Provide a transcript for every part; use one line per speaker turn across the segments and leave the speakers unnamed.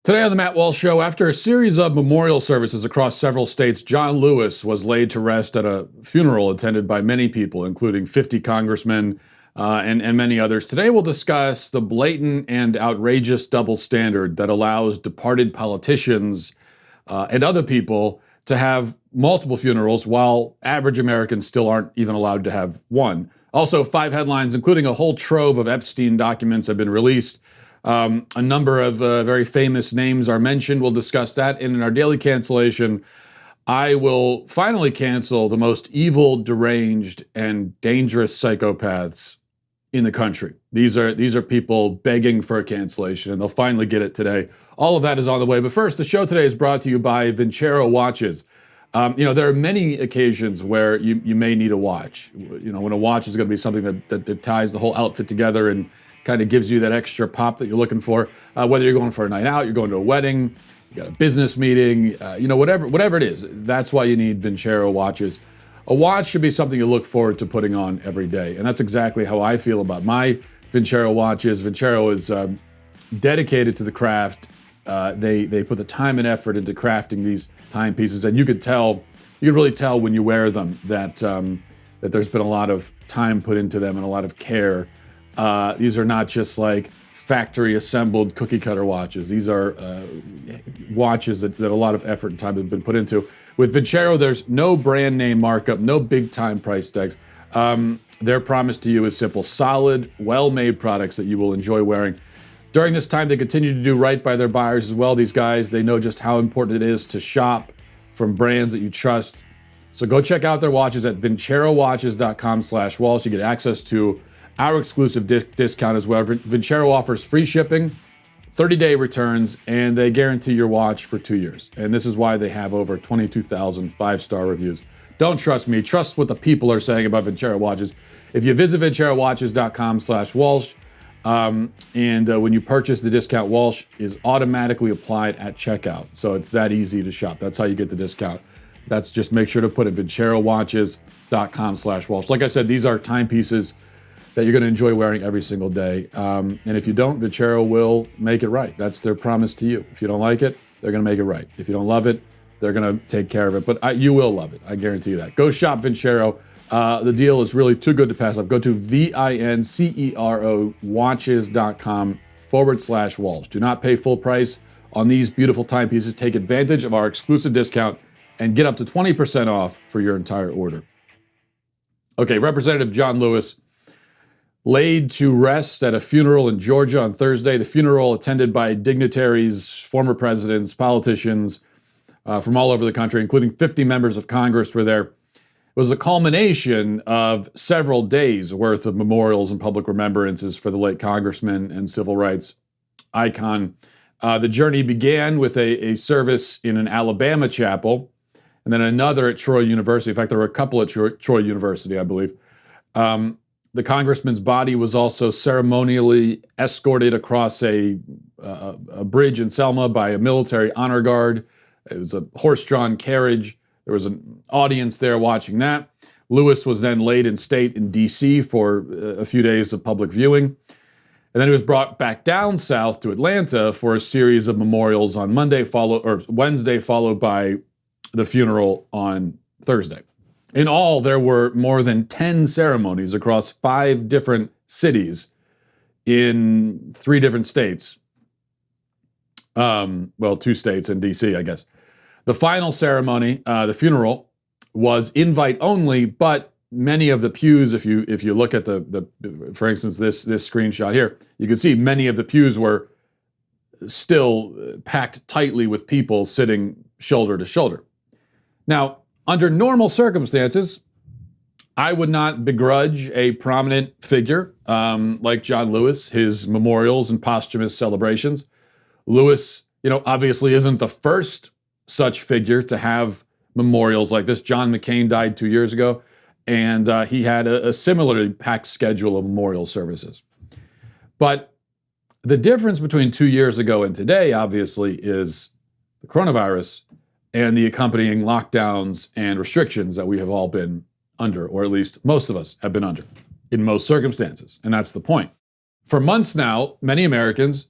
Today on the Matt Walsh Show, after a series of memorial services across several states, John Lewis was laid to rest at a funeral attended by many people, including 50 congressmen and many others. Today we'll discuss the blatant and outrageous double standard that allows departed politicians and other people to have multiple funerals while average Americans still aren't even allowed to have one. Also, 5 headlines, including a whole trove of Epstein documents, have been released. A number of very famous names are mentioned. We'll discuss that. And in our daily cancellation, I will finally cancel the most evil, deranged, and dangerous psychopaths in the country. These are people begging for a cancellation, and they'll finally get it today. All of that is on the way. But first, the show today is brought to you by Vincero watches. There are many occasions where you may need a watch. When a watch is going to be something that ties the whole outfit together and kind of gives you that extra pop that you're looking for. Whether you're going for a night out, you're going to a wedding, you got a business meeting, whatever it is. That's why you need Vincero watches. A watch should be something you look forward to putting on every day, and that's exactly how I feel about my Vincero watches. Vincero is dedicated to the craft. They put the time and effort into crafting these timepieces, and you can really tell when you wear them that there's been a lot of time put into them and a lot of care. These are not just like factory assembled cookie cutter watches. These are watches that a lot of effort and time have been put into. With Vincero, there's no brand name markup, no big time price tags. Their promise to you is simple: solid, well-made products that you will enjoy wearing. During this time, they continue to do right by their buyers as well. These guys, they know just how important it is to shop from brands that you trust. So go check out their watches at vincerowatches.com/Walsh. You get access to our exclusive discount as well. Vincero offers free shipping, 30-day returns, and they guarantee your watch for 2 years. And this is why they have over 22,000 5-star reviews. Don't trust me. Trust what the people are saying about Vincero watches. If you visit vincerowatches.com/Walsh, when you purchase, the discount Walsh is automatically applied at checkout. So it's that easy to shop. That's how you get the discount. That's just make sure to put it vincerowatches.com/Walsh. Like I said, these are timepieces that you're going to enjoy wearing every single day. And if you don't, Vincero will make it right. That's their promise to you. If you don't like it, they're going to make it right. If you don't love it, they're going to take care of it. But you will love it. I guarantee you that. Go shop Vincero. The deal is really too good to pass up. Go to VINCERO watches.com/Walsh. Do not pay full price on these beautiful timepieces. Take advantage of our exclusive discount and get up to 20% off for your entire order. Okay, Representative John Lewis laid to rest at a funeral in Georgia on Thursday. The funeral, attended by dignitaries, former presidents, politicians from all over the country, including 50 members of Congress were there. It was a culmination of several days worth of memorials and public remembrances for the late congressman and civil rights icon. The journey began with a service in an Alabama chapel, and then another at Troy University. In fact, there were a couple at Troy University, I believe. The congressman's body was also ceremonially escorted across a bridge in Selma by a military honor guard. It was a horse-drawn carriage. There was an audience there watching that. Lewis was then laid in state in D.C. for a few days of public viewing. And then he was brought back down south to Atlanta for a series of memorials on Wednesday, followed by the funeral on Thursday. In all, there were more than 10 ceremonies across 5 different cities in 3 different states. 2 states and D.C., I guess. The final ceremony, the funeral, was invite only, but many of the pews, if you look at for instance, this screenshot here, you can see many of the pews were still packed tightly with people sitting shoulder to shoulder. Now, under normal circumstances, I would not begrudge a prominent figure like John Lewis his memorials and posthumous celebrations. Lewis, obviously isn't the first such figure to have memorials like this. John McCain died 2 years ago, and he had a similarly packed schedule of memorial services. But the difference between 2 years ago and today, obviously, is the coronavirus and the accompanying lockdowns and restrictions that we have all been under, or at least most of us have been under, in most circumstances. And that's the point. For months now, many Americans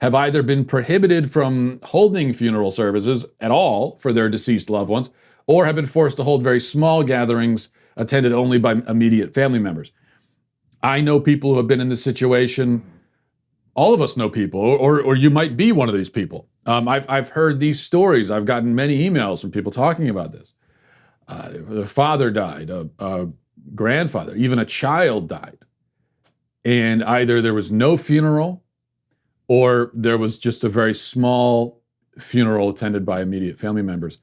have either been prohibited from holding funeral services at all for their deceased loved ones, or have been forced to hold very small gatherings attended only by immediate family members. I know people who have been in this situation. All of us know people, or you might be one of these people. I've heard these stories. I've gotten many emails from people talking about this. The father died, a grandfather, even a child died. And either there was no funeral or there was just a very small funeral attended by immediate family members.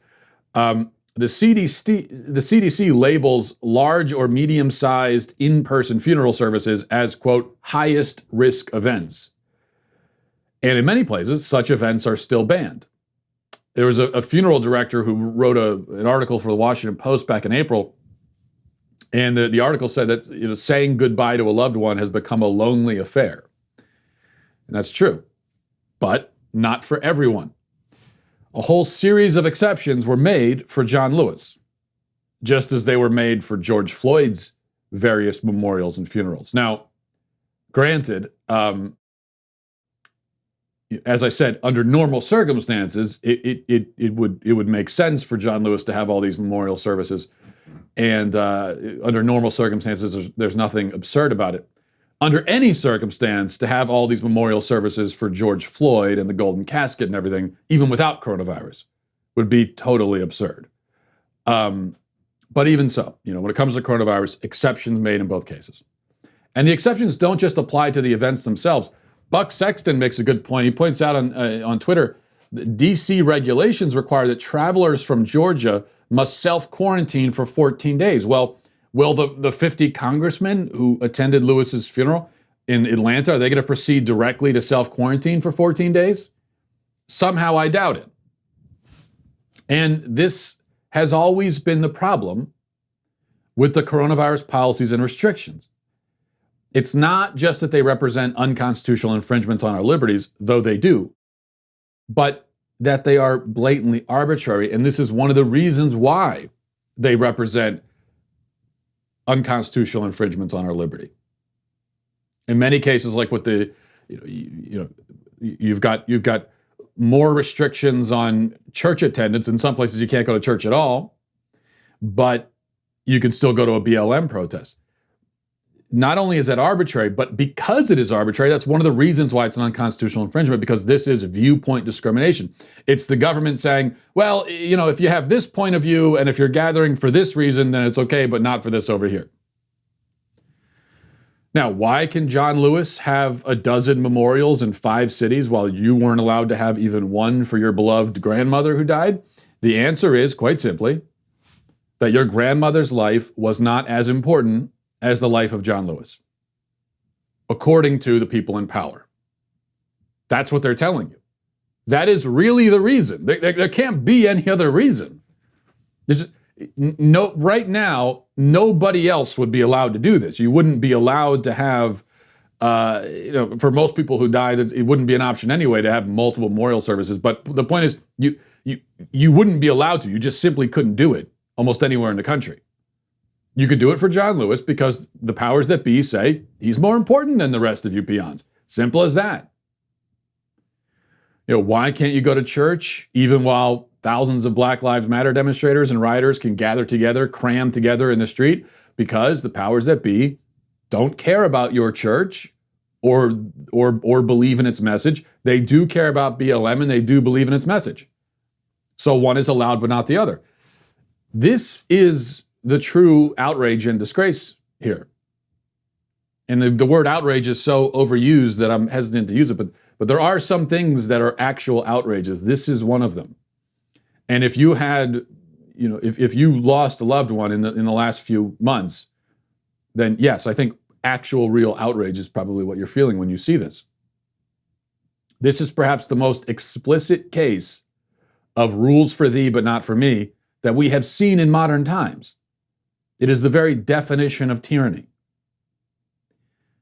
The CDC labels large or medium-sized in-person funeral services as, quote, highest risk events. And in many places, such events are still banned. There was a funeral director who wrote an article for the Washington Post back in April, and the article said that saying goodbye to a loved one has become a lonely affair. And that's true, but not for everyone. A whole series of exceptions were made for John Lewis, just as they were made for George Floyd's various memorials and funerals. Now, granted, as I said, under normal circumstances, it would make sense for John Lewis to have all these memorial services, and under normal circumstances, there's nothing absurd about it. Under any circumstance, to have all these memorial services for George Floyd and the golden casket and everything, even without coronavirus, would be totally absurd. But even so, when it comes to coronavirus, exceptions made in both cases. And the exceptions don't just apply to the events themselves. Buck Sexton makes a good point. He points out on Twitter that DC regulations require that travelers from Georgia must self-quarantine for 14 days. Well, will the 50 congressmen who attended Lewis's funeral in Atlanta, are they going to proceed directly to self-quarantine for 14 days? Somehow I doubt it. And this has always been the problem with the coronavirus policies and restrictions. It's not just that they represent unconstitutional infringements on our liberties, though they do, but that they are blatantly arbitrary. And this is one of the reasons why they represent unconstitutional infringements on our liberty. In many cases, like with the, you've got more restrictions on church attendance. In some places, you can't go to church at all, but you can still go to a BLM protest. Not only is that arbitrary, but because it is arbitrary, that's one of the reasons why it's an unconstitutional infringement, because this is viewpoint discrimination. It's the government saying, well, if you have this point of view and if you're gathering for this reason, then it's okay, but not for this over here. Now, why can John Lewis have a dozen memorials in 5 cities while you weren't allowed to have even one for your beloved grandmother who died? The answer is, quite simply, that your grandmother's life was not as important as the life of John Lewis, according to the people in power. That's what they're telling you. That is really the reason. There can't be any other reason. Right now, nobody else would be allowed to do this. You wouldn't be allowed to have, for most people who die, it wouldn't be an option anyway to have multiple memorial services. But the point is, you wouldn't be allowed to. You just simply couldn't do it almost anywhere in the country. You could do it for John Lewis because the powers that be say he's more important than the rest of you peons. Simple as that. Why can't you go to church even while thousands of Black Lives Matter demonstrators and rioters can gather together, cram together in the street? Because the powers that be don't care about your church or believe in its message. They do care about BLM and they do believe in its message. So one is allowed but not the other. This is the true outrage and disgrace here. And the word outrage is so overused that I'm hesitant to use it, but there are some things that are actual outrages. This is one of them. And if you had, if you lost a loved one in the last few months, then yes, I think actual real outrage is probably what you're feeling when you see this. This is perhaps the most explicit case of rules for thee but not for me that we have seen in modern times. It is the very definition of tyranny.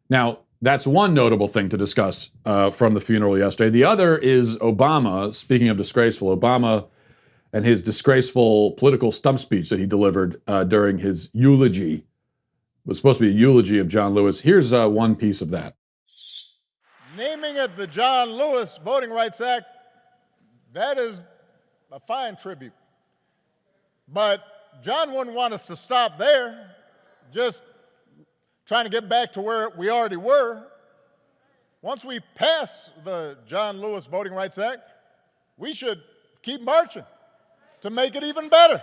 Now, that's one notable thing to discuss from the funeral yesterday. The other is Obama. Speaking of disgraceful, Obama and his disgraceful political stump speech that he delivered during his eulogy. It was supposed to be a eulogy of John Lewis. Here's one piece of that.
Naming it the John Lewis Voting Rights Act, that is a fine tribute. But John wouldn't want us to stop there, just trying to get back to where we already were. Once we pass the John Lewis Voting Rights Act, we should keep marching to make it even better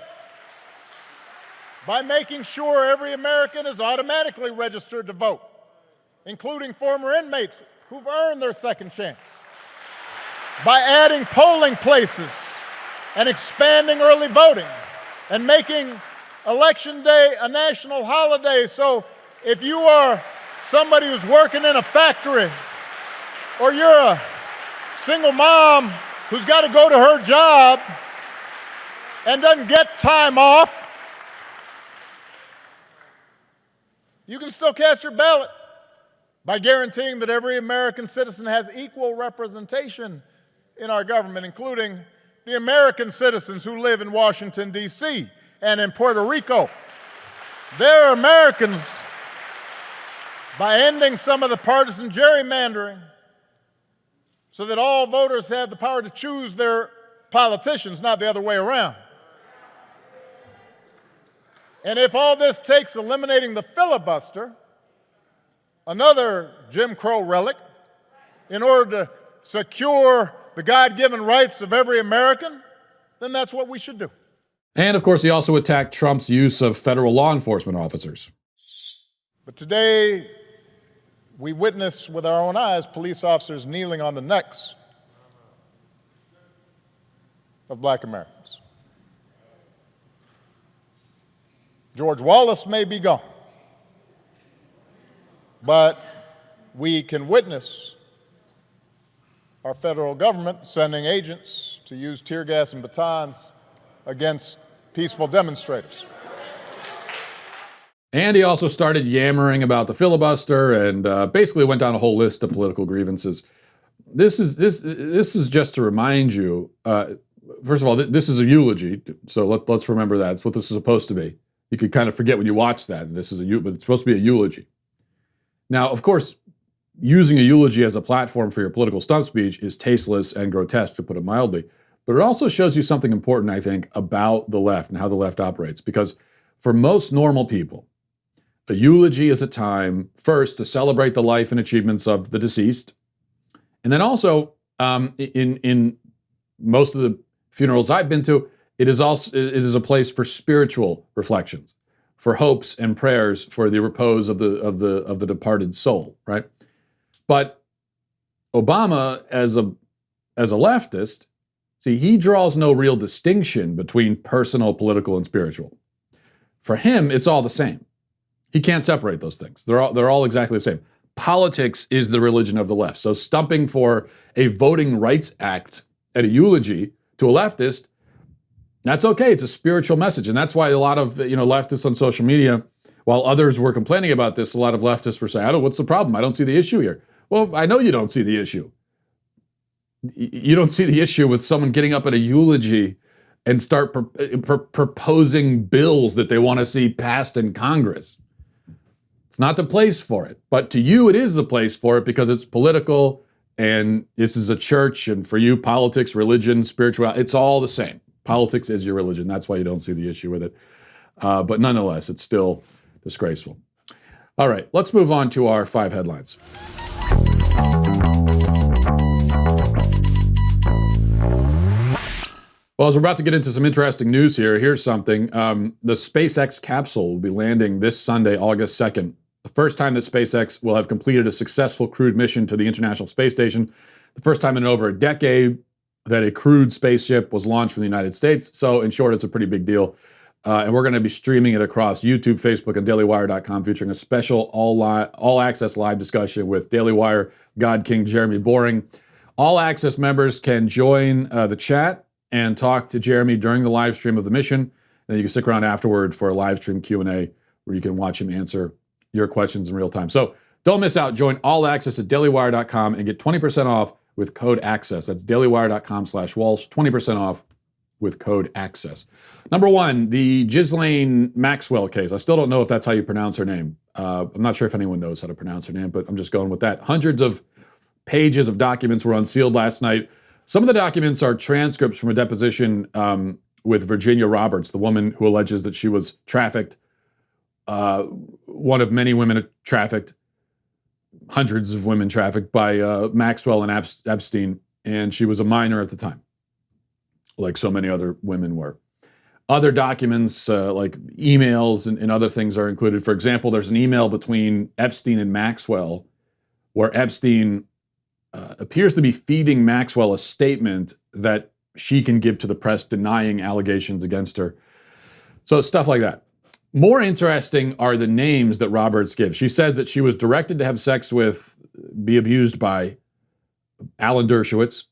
by making sure every American is automatically registered to vote, including former inmates who've earned their second chance, by adding polling places and expanding early voting and making Election Day a national holiday. So if you are somebody who's working in a factory, or you're a single mom who's got to go to her job and doesn't get time off, you can still cast your ballot by guaranteeing that every American citizen has equal representation in our government, including the American citizens who live in Washington, D.C. and in Puerto Rico. They're Americans by ending some of the partisan gerrymandering so that all voters have the power to choose their politicians, not the other way around. And if all this takes eliminating the filibuster, another Jim Crow relic, in order to secure the God-given rights of every American, then that's what we should do.
And of course, he also attacked Trump's use of federal law enforcement officers.
But today, we witness with our own eyes police officers kneeling on the necks of Black Americans. George Wallace may be gone, but we can witness our federal government sending agents to use tear gas and batons against peaceful demonstrators.
And he also started yammering about the filibuster and basically went down a whole list of political grievances. This is just to remind you, first of all, this is a eulogy, so let's remember that. It's what this is supposed to be. You could kind of forget when you watch that. But it's supposed to be a eulogy. Now, of course, using a eulogy as a platform for your political stump speech is tasteless and grotesque, to put it mildly. But it also shows you something important, I think, about the left and how the left operates. Because for most normal people, a eulogy is a time, first, to celebrate the life and achievements of the deceased. And then also, in most of the funerals I've been to, it is a place for spiritual reflections, for hopes and prayers for the repose of the departed soul, right? But Obama, as a leftist, see, he draws no real distinction between personal, political, and spiritual. For him, it's all the same. He can't separate those things. They're all exactly the same. Politics is the religion of the left. So stumping for a Voting Rights Act at a eulogy to a leftist, that's okay. It's a spiritual message. And that's why a lot of leftists on social media, while others were complaining about this, a lot of leftists were saying, what's the problem? I don't see the issue here. Well, I know you don't see the issue. You don't see the issue with someone getting up at a eulogy and start proposing bills that they want to see passed in Congress. It's not the place for it. But to you, it is the place for it because it's political and this is a church. And for you, politics, religion, spirituality, it's all the same. Politics is your religion. That's why you don't see the issue with it. But nonetheless, it's still disgraceful. All right, let's move on to our 5 headlines. Well, as we're about to get into some interesting news here, here's something. The SpaceX capsule will be landing this Sunday, August 2nd. The first time that SpaceX will have completed a successful crewed mission to the International Space Station. The first time in over a decade that a crewed spaceship was launched from the United States. So in short, it's a pretty big deal. And we're going to be streaming it across YouTube, Facebook, and dailywire.com, featuring a special all-access live discussion with Daily Wire God King Jeremy Boring. All access members can join the chat and talk to Jeremy during the live stream of the mission. And then you can stick around afterward for a live stream Q&A where you can watch him answer your questions in real time. So don't miss out. Join All Access at dailywire.com and get 20% off with code ACCESS. That's dailywire.com/Walsh, 20% off with code ACCESS. Number 1, the Ghislaine Maxwell case. I still don't know if that's how you pronounce her name. I'm not sure if anyone knows how to pronounce her name, but I'm just going with that. Hundreds of pages of documents were unsealed last night. Some of the documents are transcripts from a deposition with Virginia Roberts, the woman who alleges that she was trafficked, one of many women trafficked, hundreds of women trafficked by Maxwell and Epstein, and she was a minor at the time, like so many other women were. Other documents like emails and other things are included. For example, there's an email between Epstein and Maxwell where Epstein appears to be feeding Maxwell a statement that she can give to the press denying allegations against her. So stuff like that. More interesting are the names that Roberts gives. She said that she was directed to have sex with, be abused by Alan Dershowitz,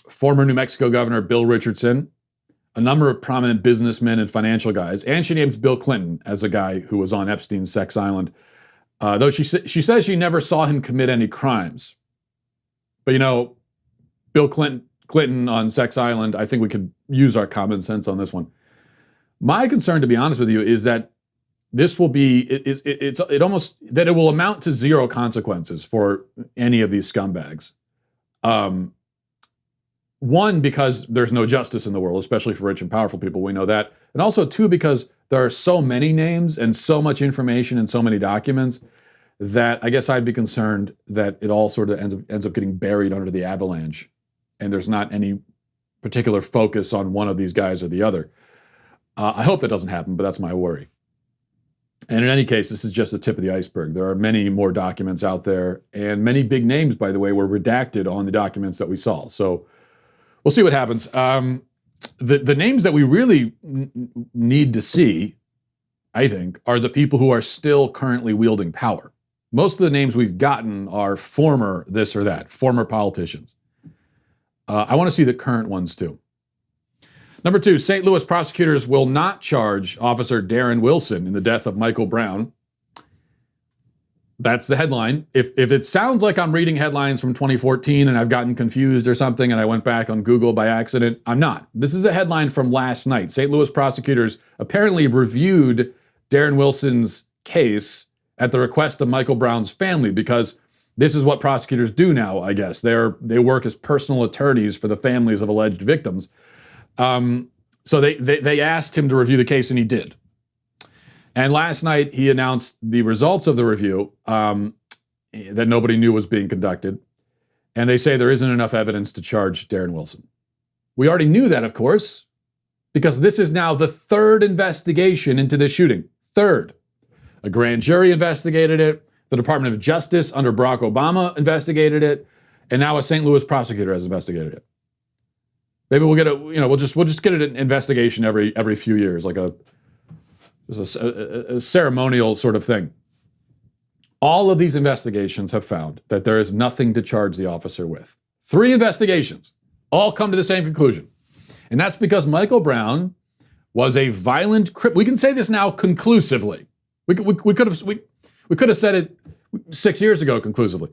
former New Mexico Governor Bill Richardson, a number of prominent businessmen and financial guys, and she names Bill Clinton as a guy who was on Epstein's sex island, though she says she never saw him commit any crimes. But you know, Bill Clinton on sex island, I think we could use our common sense on this one. My concern, to be honest with you, is that this will be, it almost, that it will amount to zero consequences for any of these scumbags. One, because there's no justice in the world, especially for rich and powerful people. We know that. And also, two, because there are so many names and so much information and so many documents that I guess I'd be concerned that it all sort of ends up getting buried under the avalanche. And there's not any particular focus on one of these guys or the other. I hope that doesn't happen, but that's my worry. And in any case, this is just the tip of the iceberg. There are many more documents out there, and many big names, by the way, were redacted on the documents that we saw. So we'll see what happens. The names that we really need to see, I think, are the people who are still currently wielding power. Most of the names we've gotten are former this or that, former politicians. I want to see the current ones too. Number two, St. Louis prosecutors will not charge Officer Darren Wilson in the death of Michael Brown. That's the headline. If it sounds like I'm reading headlines from 2014 and I've gotten confused or something and I went back on Google by accident, I'm not. This is a headline from last night. St. Louis prosecutors apparently reviewed Darren Wilson's case at the request of Michael Brown's family, because this is what prosecutors do now, I guess. They work as personal attorneys for the families of alleged victims. So they asked him to review the case, and he did. And last night, he announced the results of the review that nobody knew was being conducted. And they say there isn't enough evidence to charge Darren Wilson. We already knew that, of course, because this is now the third investigation into this shooting. Third. A grand jury investigated it. The Department of Justice under Barack Obama investigated it. And now a St. Louis prosecutor has investigated it. Maybe we'll get we'll just get an investigation every few years, like a ceremonial sort of thing. All of these investigations have found that there is nothing to charge the officer with. 3 investigations all come to the same conclusion. And that's because Michael Brown was a violent criminal. We can say this now conclusively. We could have said it 6 years ago conclusively.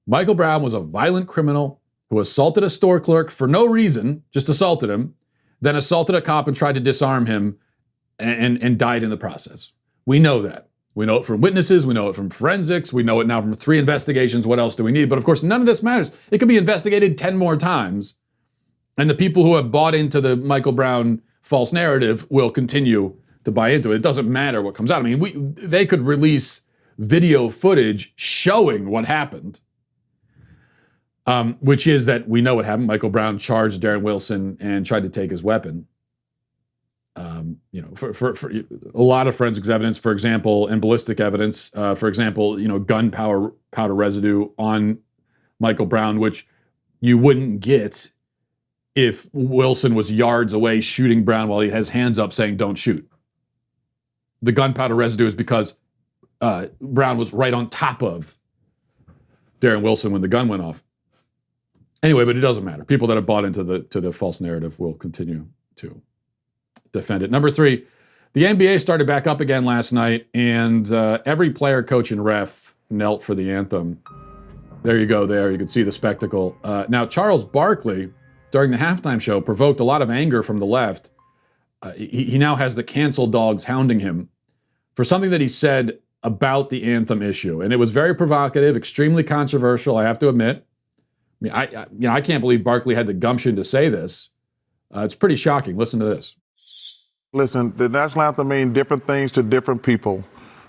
Michael Brown was a violent criminal who assaulted a store clerk for no reason, just assaulted him, then assaulted a cop and tried to disarm him and died in the process. We know that. We know it from witnesses. We know it from forensics. We know it now from 3 investigations. What else do we need? But of course, none of this matters. It could be investigated 10 more times, and the people who have bought into the Michael Brown false narrative will continue to buy into it. It doesn't matter what comes out. I mean, they could release video footage showing what happened, which is that we know what happened. Michael Brown charged Darren Wilson and tried to take his weapon. For a lot of forensics evidence, for example, and ballistic evidence, for example, gunpowder residue on Michael Brown, which you wouldn't get if Wilson was yards away shooting Brown while he has hands up saying, "Don't shoot." The gunpowder residue is because Brown was right on top of Darren Wilson when the gun went off. Anyway, but it doesn't matter. People that have bought into the false narrative will continue to defend it. Number 3, the NBA started back up again last night, and every player, coach, and ref knelt for the anthem. There you go. There you can see the spectacle. Now, Charles Barkley, during the halftime show, provoked a lot of anger from the left. He now has the cancel dogs hounding him for something that he said about the anthem issue. And it was very provocative, extremely controversial, I have to admit. I mean, I can't believe Barkley had the gumption to say this. It's pretty shocking. Listen to this.
Listen, the national anthem means different things to different people.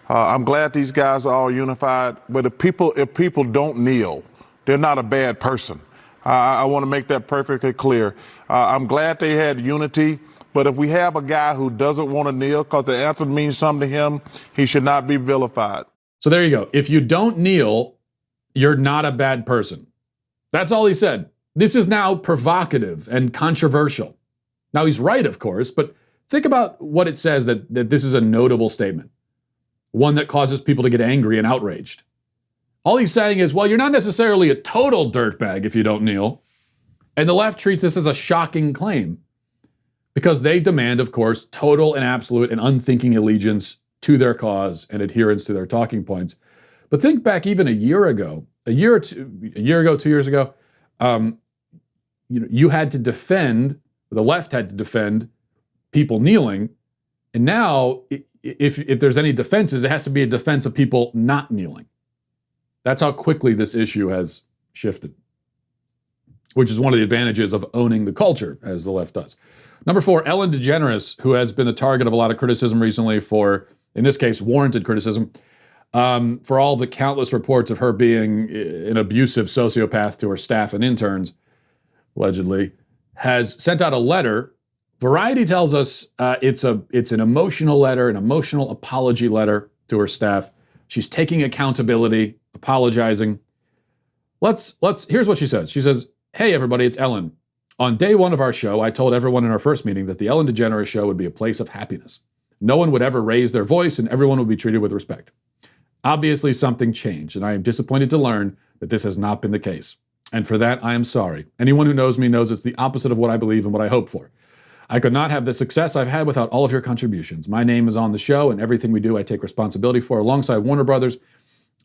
I'm glad these guys are all unified, but if people don't kneel, they're not a bad person. I want to make that perfectly clear. I'm glad they had unity, but if we have a guy who doesn't want to kneel because the anthem means something to him, he should not be vilified.
So there you go. If you don't kneel, you're not a bad person. That's all he said. This is now provocative and controversial. Now, he's right, of course, but think about what it says that this is a notable statement, one that causes people to get angry and outraged. All he's saying is, well, you're not necessarily a total dirtbag if you don't kneel. And the left treats this as a shocking claim because they demand, of course, total and absolute and unthinking allegiance to their cause and adherence to their talking points. But think back even a year ago, 2 years ago, you had to defend, the left had to defend people kneeling. And now, if there's any defenses, it has to be a defense of people not kneeling. That's how quickly this issue has shifted, which is one of the advantages of owning the culture, as the left does. Number 4, Ellen DeGeneres, who has been the target of a lot of criticism recently for, in this case, warranted criticism, for all the countless reports of her being an abusive sociopath to her staff and interns, allegedly, has sent out a letter. Variety tells us it's an emotional letter, an emotional apology letter to her staff. She's taking accountability, apologizing. Here's what she says. She says, "Hey everybody, it's Ellen. On day 1 of our show, I told everyone in our first meeting that the Ellen DeGeneres show would be a place of happiness. No one would ever raise their voice and everyone would be treated with respect. Obviously something changed, and I am disappointed to learn that this has not been the case. And for that, I am sorry. Anyone who knows me knows it's the opposite of what I believe and what I hope for. I could not have the success I've had without all of your contributions. My name is on the show, and everything we do I take responsibility for. Alongside Warner Brothers,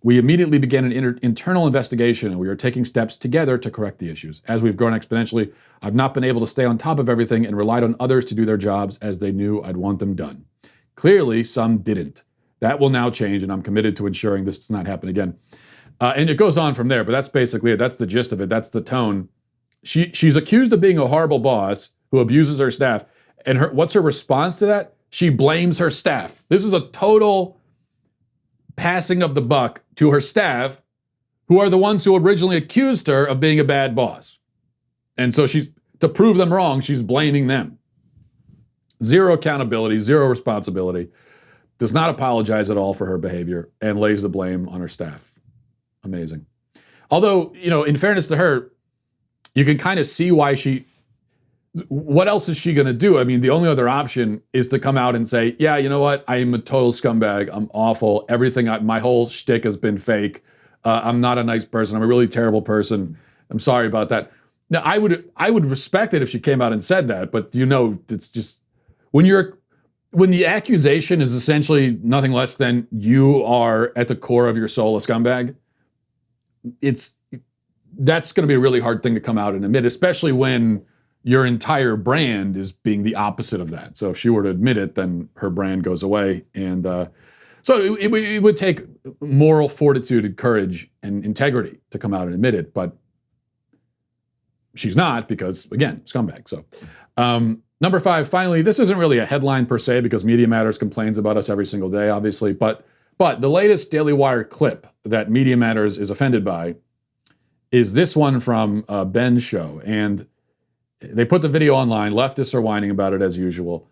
we immediately began an internal investigation, and we are taking steps together to correct the issues. As we've grown exponentially, I've not been able to stay on top of everything and relied on others to do their jobs as they knew I'd want them done. Clearly, some didn't. That will now change, and I'm committed to ensuring this does not happen again." And it goes on from there, but that's basically it. That's the gist of it. That's the tone. She's accused of being a horrible boss who abuses her staff. And what's her response to that? She blames her staff. This is a total passing of the buck to her staff, who are the ones who originally accused her of being a bad boss. And so to prove them wrong, she's blaming them. Zero accountability, zero responsibility, does not apologize at all for her behavior, and lays the blame on her staff. Amazing. Although, in fairness to her, you can kind of see why what else is she going to do? I mean, the only other option is to come out and say, yeah, you know what? I am a total scumbag. I'm awful. My whole shtick has been fake. I'm not a nice person. I'm a really terrible person. I'm sorry about that. Now, I would respect it if she came out and said that, but it's just when the accusation is essentially nothing less than you are at the core of your soul a scumbag, that's going to be a really hard thing to come out and admit, especially when your entire brand is being the opposite of that. So if she were to admit it, then her brand goes away. And so it would take moral fortitude and courage and integrity to come out and admit it. But she's not because, again, scumbag. So number 5, finally, this isn't really a headline per se because Media Matters complains about us every single day, obviously. But the latest Daily Wire clip that Media Matters is offended by is this one from Ben's show. And they put the video online. Leftists are whining about it as usual.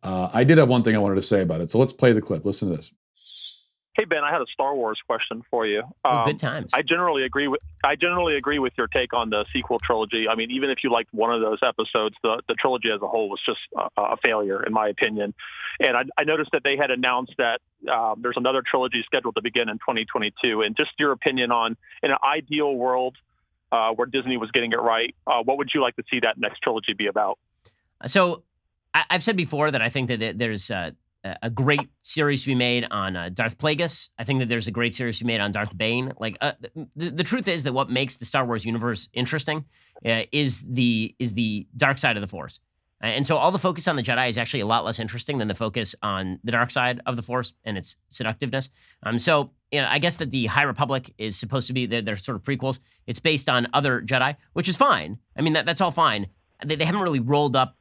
I did have one thing I wanted to say about it. So let's play the clip. Listen to this.
Hey Ben, I had a Star Wars question for you.
Good times.
I generally agree with your take on the sequel trilogy. I mean, even if you liked one of those episodes, the trilogy as a whole was just a failure, in my opinion. And I noticed that they had announced that there's another trilogy scheduled to begin in 2022. And just your opinion on, in an ideal world where Disney was getting it right, what would you like to see that next trilogy be about? So
I've said before that I think that there's a great series to be made on Darth Plagueis. I think that there's a great series to be made on Darth Bane. Like the truth is that what makes the Star Wars universe interesting is the dark side of the Force. And so all the focus on the Jedi is actually a lot less interesting than the focus on the dark side of the Force and its seductiveness. So I guess that the High Republic is supposed to be their sort of prequels. It's based on other Jedi, which is fine. I mean, that's all fine. They haven't really rolled out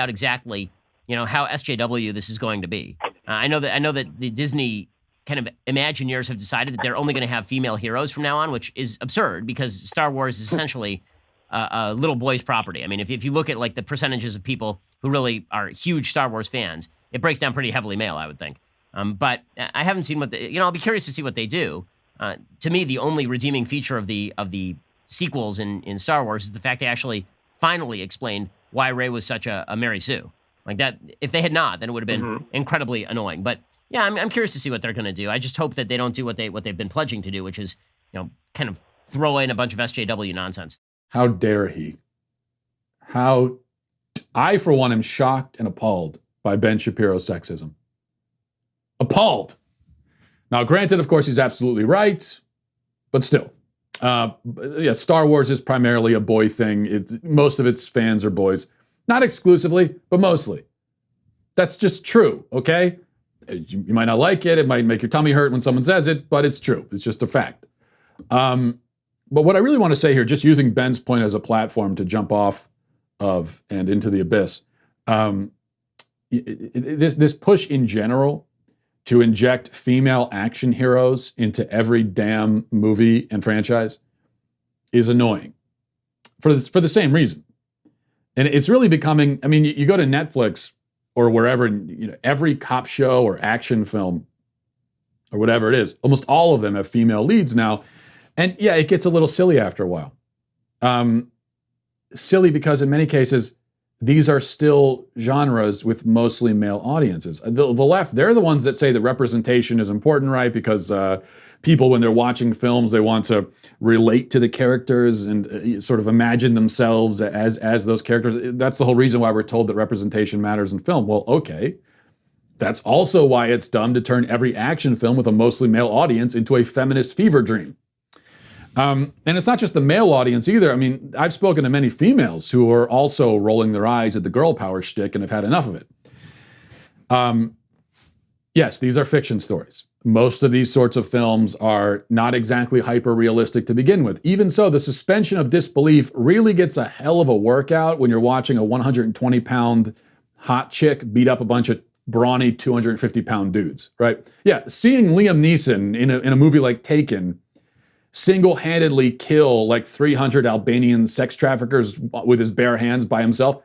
exactly, how SJW this is going to be. I know that the Disney kind of Imagineers have decided that they're only going to have female heroes from now on, which is absurd because Star Wars is essentially a little boy's property. I mean, if you look at like the percentages of people who really are huge Star Wars fans, it breaks down pretty heavily male, I would think. But I haven't seen what I'll be curious to see what they do. To me, the only redeeming feature of the sequels in Star Wars is the fact they actually finally explained why Rey was such a Mary Sue. Like that, if they had not, then it would have been incredibly annoying. But yeah, I'm curious to see what they're going to do. I just hope that they don't do what they've been pledging to do, which is, kind of throw in a bunch of SJW nonsense.
How dare he? I, for one, am shocked and appalled by Ben Shapiro's sexism. Appalled. Now, granted, of course, he's absolutely right, but still. Star Wars is primarily a boy thing. Most of its fans are boys. Not exclusively, but mostly. That's just true, okay? You might not like it. It might make your tummy hurt when someone says it, but it's true. It's just a fact. But what I really want to say here, just using Ben's point as a platform to jump off of and into the abyss, this push in general to inject female action heroes into every damn movie and franchise is annoying for the same reason. And it's really becoming, I mean, you go to Netflix or wherever, every cop show or action film or whatever it is, almost all of them have female leads now. And yeah, it gets a little silly after a while. Silly because in many cases, these are still genres with mostly male audiences. The left, they're the ones that say that representation is important, right? Because people, when they're watching films, they want to relate to the characters and sort of imagine themselves as those characters. That's the whole reason why we're told that representation matters in film. Well, okay. That's also why it's dumb to turn every action film with a mostly male audience into a feminist fever dream. And it's not just the male audience either. I mean, I've spoken to many females who are also rolling their eyes at the girl power shtick and have had enough of it. Yes, these are fiction stories. Most of these sorts of films are not exactly hyper-realistic to begin with. Even so, the suspension of disbelief really gets a hell of a workout when you're watching a 120-pound hot chick beat up a bunch of brawny 250-pound dudes, right? Yeah, seeing Liam Neeson in a movie like Taken single-handedly kill like 300 Albanian sex traffickers with his bare hands by himself,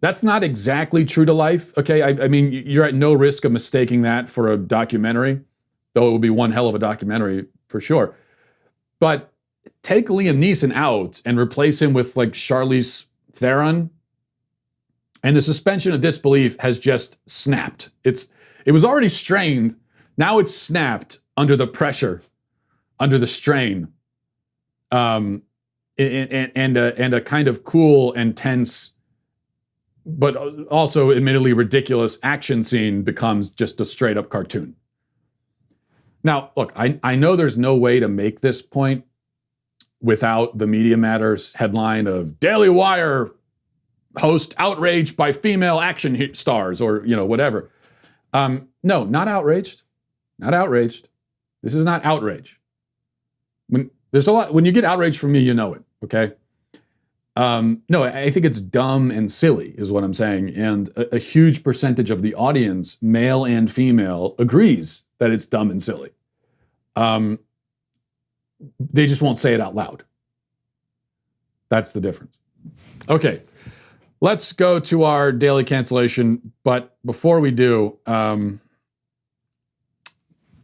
that's not exactly true to life, okay? I mean, you're at no risk of mistaking that for a documentary, though it would be one hell of a documentary for sure. But take Liam Neeson out and replace him with like Charlize Theron, and the suspension of disbelief has just snapped. It was already strained, now it's snapped under the pressure, under the strain, and a kind of cool and tense, but also admittedly ridiculous action scene becomes just a straight up cartoon. Now, look, I know there's no way to make this point without the Media Matters headline of Daily Wire host outraged by female action stars or, whatever. No, not outraged. Not outraged. This is not outrage. When you get outraged from me, you know it, okay? No, I think it's dumb and silly is what I'm saying. And a huge percentage of the audience, male and female, agrees that it's dumb and silly. They just won't say it out loud. That's the difference. Okay, let's go to our daily cancellation. But before we do,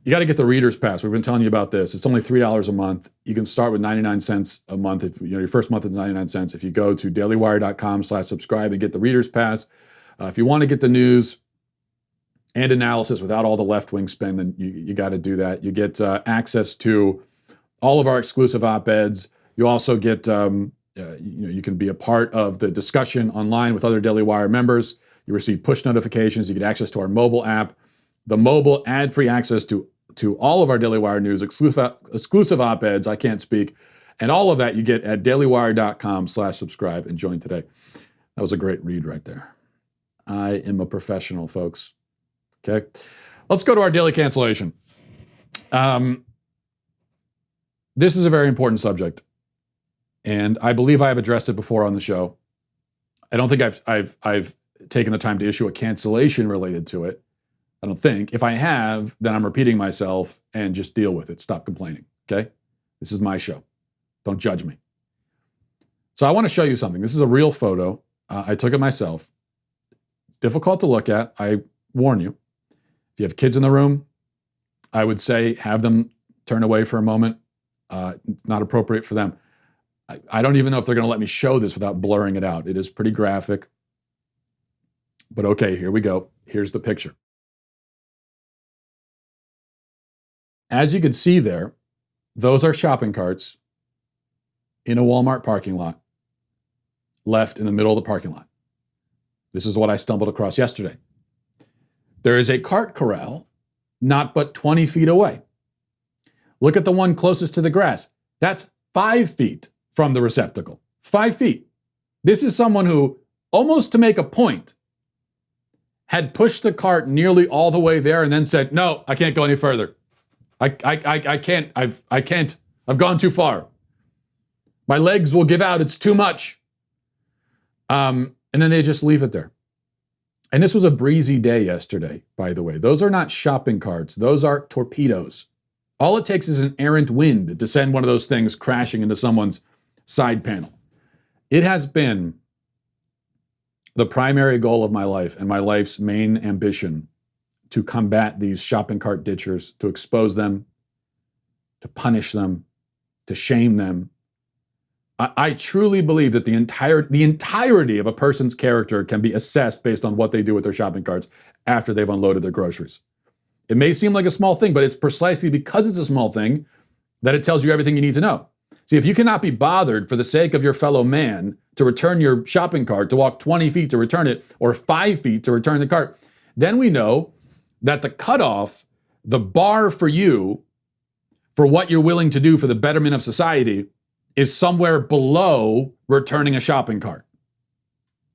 you got to get the Reader's Pass. We've been telling you about this. It's only $3 a month. You can start with 99 cents a month. If your first month is 99 cents. If you go to dailywire.com/subscribe and get the Reader's Pass. If you want to get the news and analysis without all the left-wing spin, then you got to do that. You get access to all of our exclusive op-eds. You also get, you can be a part of the discussion online with other Daily Wire members. You receive push notifications. You get access to our mobile app, the mobile ad-free access to all of our Daily Wire news, exclusive op-eds, I can't speak, and all of that you get at dailywire.com/subscribe and join today. That was a great read right there. I am a professional, folks. Okay. Let's go to our daily cancellation. This is a very important subject, and I believe I have addressed it before on the show. I don't think I've taken the time to issue a cancellation related to it. I don't think. If I have, then I'm repeating myself, and just deal with it. Stop complaining, okay? This is my show. Don't judge me. So I want to show you something. This is a real photo. I took it myself. It's difficult to look at. I warn you. If you have kids in the room, I would say have them turn away for a moment. Not appropriate for them. I don't even know if they're going to let me show this without blurring it out. It is pretty graphic. But okay, here we go. Here's the picture. As you can see there, those are shopping carts in a Walmart parking lot, left in the middle of the parking lot. This is what I stumbled across yesterday. There is a cart corral not but 20 feet away. Look at the one closest to the grass. That's 5 feet from the receptacle. 5 feet. This is someone who, almost to make a point, had pushed the cart nearly all the way there and then said, no, I can't go any further. I can't. I can't. I've gone too far. My legs will give out. It's too much. And then they just leave it there. And this was a breezy day yesterday, by the way. Those are not shopping carts. Those are torpedoes. All it takes is an errant wind to send one of those things crashing into someone's side panel. It has been the primary goal of my life and my life's main ambition to combat these shopping cart ditchers, to expose them, to punish them, to shame them. I truly believe that the entirety of a person's character can be assessed based on what they do with their shopping carts after they've unloaded their groceries. It may seem like a small thing, but it's precisely because it's a small thing that it tells you everything you need to know. See, if you cannot be bothered for the sake of your fellow man to return your shopping cart, to walk 20 feet to return it, or 5 feet to return the cart, then we know that the cutoff, the bar for you, for what you're willing to do for the betterment of society, is somewhere below returning a shopping cart.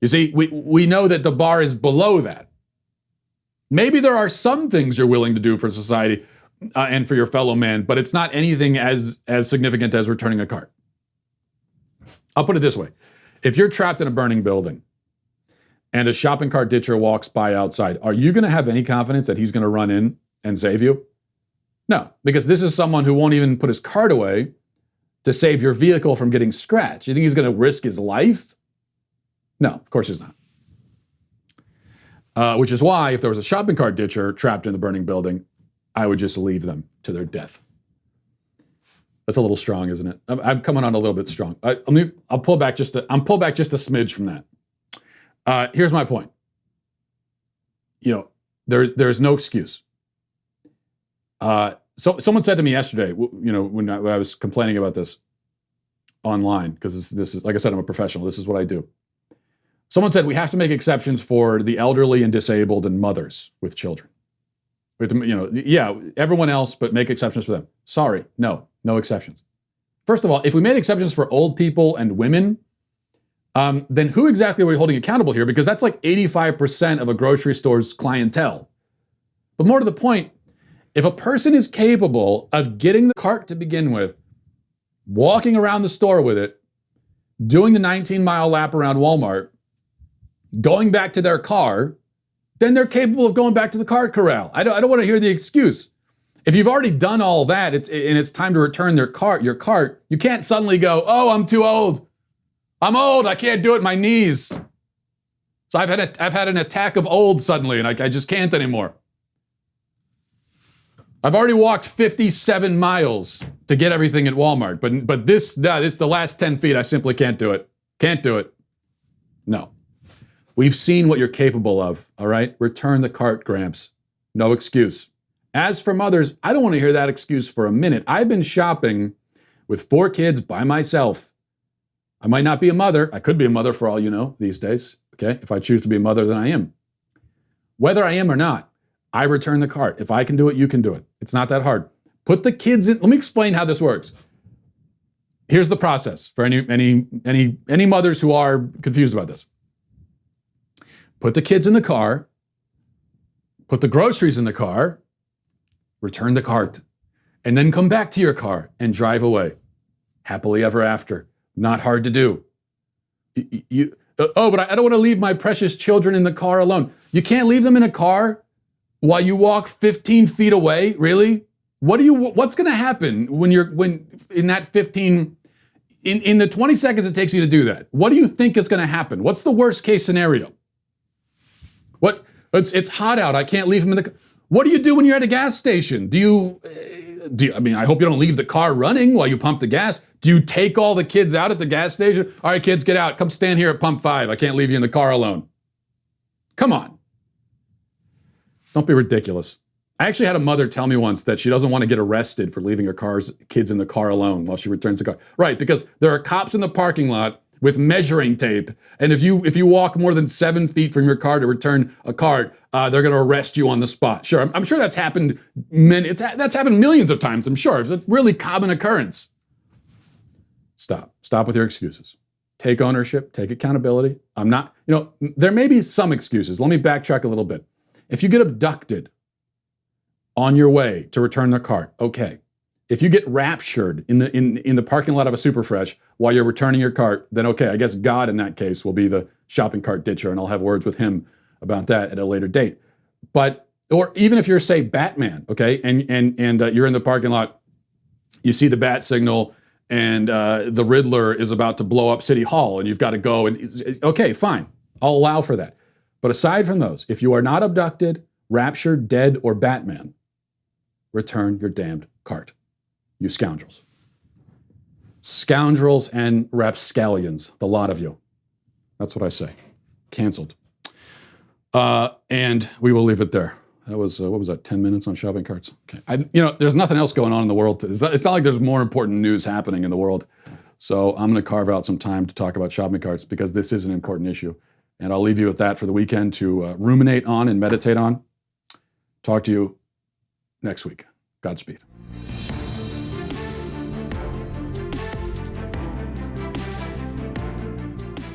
You see, we know that the bar is below that. Maybe there are some things you're willing to do for society and for your fellow man, but it's not anything as significant as returning a cart. I'll put it this way. If you're trapped in a burning building and a shopping cart ditcher walks by outside, are you going to have any confidence that he's going to run in and save you? No, because this is someone who won't even put his cart away to save your vehicle from getting scratched. You think he's going to risk his life? No, of course he's not. Which is why if there was a shopping cart ditcher trapped in the burning building, I would just leave them to their death. That's a little strong, isn't it? I'm coming on a little bit strong. I'll pull back just a smidge from that. Here's my point. There's no excuse. So someone said to me yesterday, when I was complaining about this online, because this is, like I said, I'm a professional. This is what I do. Someone said we have to make exceptions for the elderly and disabled and mothers with children. We have to, everyone else, but make exceptions for them. Sorry, no exceptions. First of all, if we made exceptions for old people and women, then who exactly are we holding accountable here? Because that's like 85% of a grocery store's clientele. But more to the point, if a person is capable of getting the cart to begin with, walking around the store with it, doing the 19-mile lap around Walmart, going back to their car, then they're capable of going back to the cart corral. I don't want to hear the excuse. If you've already done all that, it's time to return your cart, you can't suddenly go, oh, I'm too old. I'm old, I can't do it, my knees. So I've had an attack of old suddenly, and I just can't anymore. I've already walked 57 miles to get everything at Walmart, but this the last 10 feet, I simply can't do it. Can't do it. No. We've seen what you're capable of, all right? Return the cart, Gramps. No excuse. As for mothers, I don't want to hear that excuse for a minute. I've been shopping with 4 kids by myself. I might not be a mother. I could be a mother for all you know these days, okay? If I choose to be a mother, then I am. Whether I am or not, I return the cart. If I can do it, you can do it. It's not that hard. Put the kids in. Let me explain how this works. Here's the process for any mothers who are confused about this. put the kids in the car, put the groceries in the car, return the cart, and then come back to your car and drive away. Happily ever after. Not hard to do. But I don't want to leave my precious children in the car alone. You can't leave them in a car while you walk 15 feet away? Really? What's going to happen when in that 15, in the 20 seconds it takes you to do that? What do you think is going to happen? What's the worst case scenario? It's hot out. I can't leave them in the car. What do you do when you're at a gas station? I hope you don't leave the car running while you pump the gas. Do you take all the kids out at the gas station? All right, kids, get out. Come stand here at pump 5. I can't leave you in the car alone. Come on. Don't be ridiculous. I actually had a mother tell me once that she doesn't want to get arrested for leaving her kids in the car alone while she returns the car. Right, because there are cops in the parking lot with measuring tape, and if you walk more than 7 feet from your car to return a cart, they're going to arrest you on the spot. Sure, I'm sure that's happened. That's happened millions of times. I'm sure it's a really common occurrence. Stop with your excuses. Take ownership. Take accountability. There may be some excuses. Let me backtrack a little bit. If you get abducted on your way to return the cart, okay. If you get raptured in the parking lot of a Superfresh while you're returning your cart, then okay, I guess God in that case will be the shopping cart ditcher, and I'll have words with him about that at a later date. Or even if you're, say, Batman, okay, and you're in the parking lot, you see the bat signal, and the Riddler is about to blow up City Hall, and you've got to go, and okay, fine, I'll allow for that. But aside from those, if you are not abducted, raptured, dead, or Batman, return your damned cart. You scoundrels. Scoundrels and rapscallions, the lot of you. That's what I say. Canceled. And we will leave it there. That was, what was that, 10 minutes on shopping carts? Okay. There's nothing else going on in the world. It's not like there's more important news happening in the world. So I'm going to carve out some time to talk about shopping carts because this is an important issue. And I'll leave you with that for the weekend to ruminate on and meditate on. Talk to you next week. Godspeed.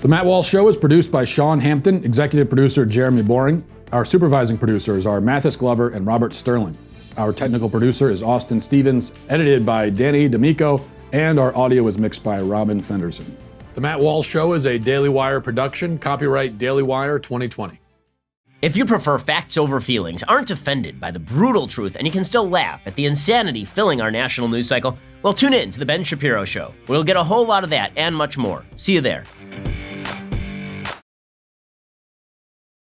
The Matt Walsh Show is produced by Sean Hampton, executive producer Jeremy Boring. Our supervising producers are Mathis Glover and Robert Sterling. Our technical producer is Austin Stevens, edited by Danny D'Amico, and our audio is mixed by Robin Fenderson. The Matt Walsh Show is a Daily Wire production, copyright Daily Wire 2020.
If you prefer facts over feelings, aren't offended by the brutal truth, and you can still laugh at the insanity filling our national news cycle, well, tune in to The Ben Shapiro Show. We'll get a whole lot of that and much more. See you there.